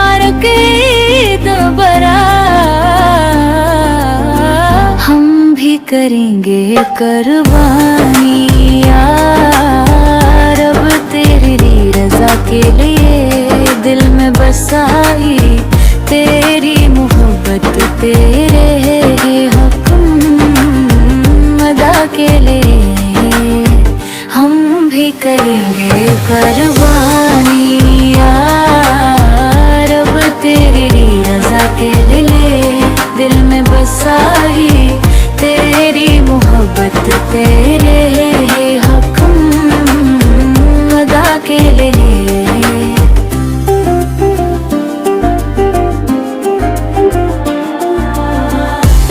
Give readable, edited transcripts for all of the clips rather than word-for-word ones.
मुबारक ईद बरात। हम भी करेंगे कुर्बानी यार, अब तेरी रज़ा के लिए दिल में बसाई तेरी मोहब्बत, तेरे हुक्म अदा के लिए हम भी करेंगे कुर्बानी यार, अब तेरी रज़ा के लिए दिल में बसाई तेरी मोहब्बत, तेरे हुक्म अदा के लिए।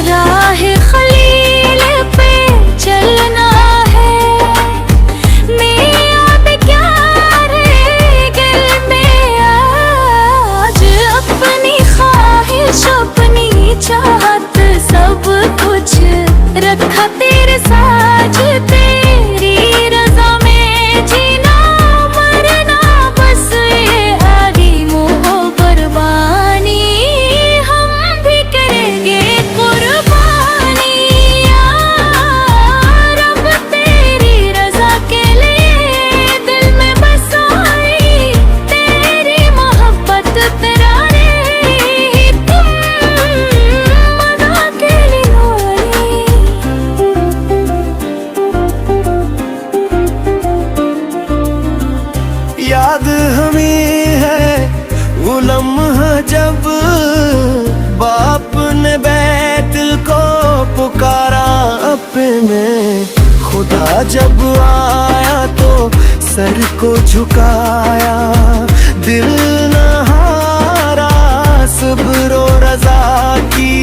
राह खलील पे चलना है, मियां भी क्या रे दिल में आज, अपनी ख्वाहिश अपनी चाहत सब कुछ रखा तेरे साज, तेरी रज़ा में जीना मरना बस ये आगी मोह कुर्बानी। हम भी करेंगे कुर्बानी यार, अब तेरी रज़ा के लिए दिल में बसाई तेरी मोहब्बत, तेरा हुक्म अदा के लिए। याद हमें है वो लम्हा जब बाप ने बैतुल को पुकारा अपने, खुदा जब आया तो सर को झुकाया, दिल न हारा सब्र और रज़ा की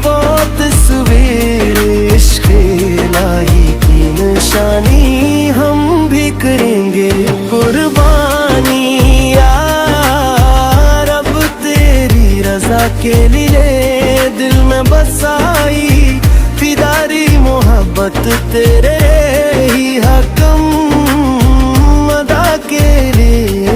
वो तस्वीर, इश्क़ इलाही की निशानी। हम भी करेंगे कुर्बानी यार, अब तेरी रज़ा के लिए दिल में बसाई फिदारी मोहब्बत, तेरे ही हुक्म अदा के लिए।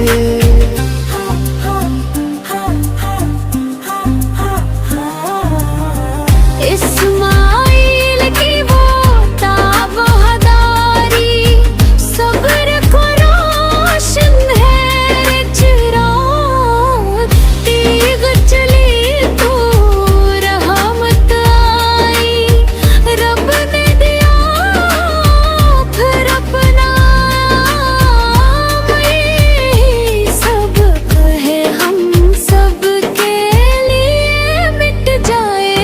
इस्माइल की वो ताबहदारी, सब्र को रोशन है चिराग, तीग चली तो रहमत आई, रब ने दिया फिर अपनाया, ये सबक है हम सब के लिए, मिट जाए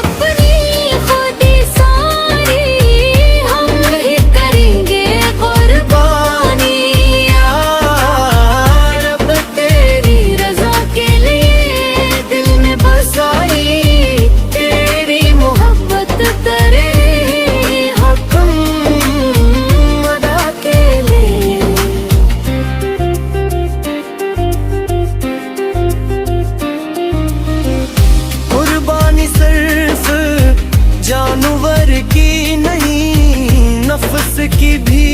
अपनी खुदी सारी। हम भी करेंगे कुर्बानी यार, अब तेरी रज़ा के लिए दिल में बसाई तेरी मोहब्बत, तेरे हुक्म अदा के लिए। कुर्बानी सिर्फ जानवर की नहीं, नफ्स की भी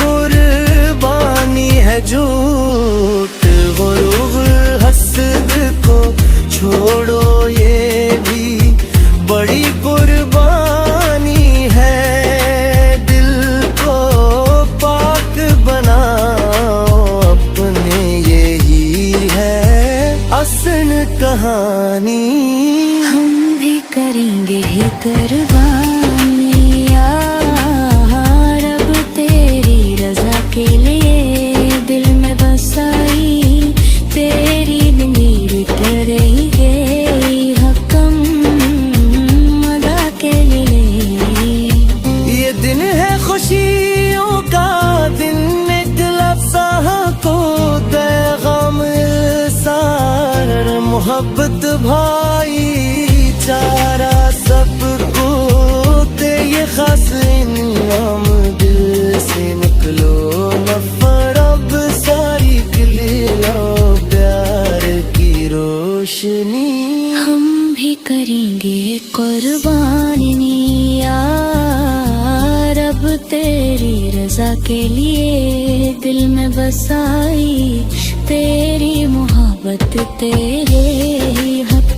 कुर्बानी है। झूठ गुरूर हसद को छोड़ो, ये भी बड़ी कुर्बानी है। दिल को पाक बनाओ अपने, यही है असल कहानी। हम भी करेंगे कुर्बानी यार, अब तेरी रज़ा के लिए दिल में बसाई तेरी नीर करेंगे हुक्म अदा के लिए। ये दिन है खुशियों का दिन, दिल अफ़सा को पैगाम सार, मोहब्बत भाईचारा सबको दे ये खास इनाम। दिल से निकलो नफ़रत सारी खिले लो प्यार की रोशनी। हम भी करेंगे कुर्बानी यार, अब तेरी रज़ा के लिए दिल में बसाई तेरी मोहब्बत। मोहब्बत तेरे ही हक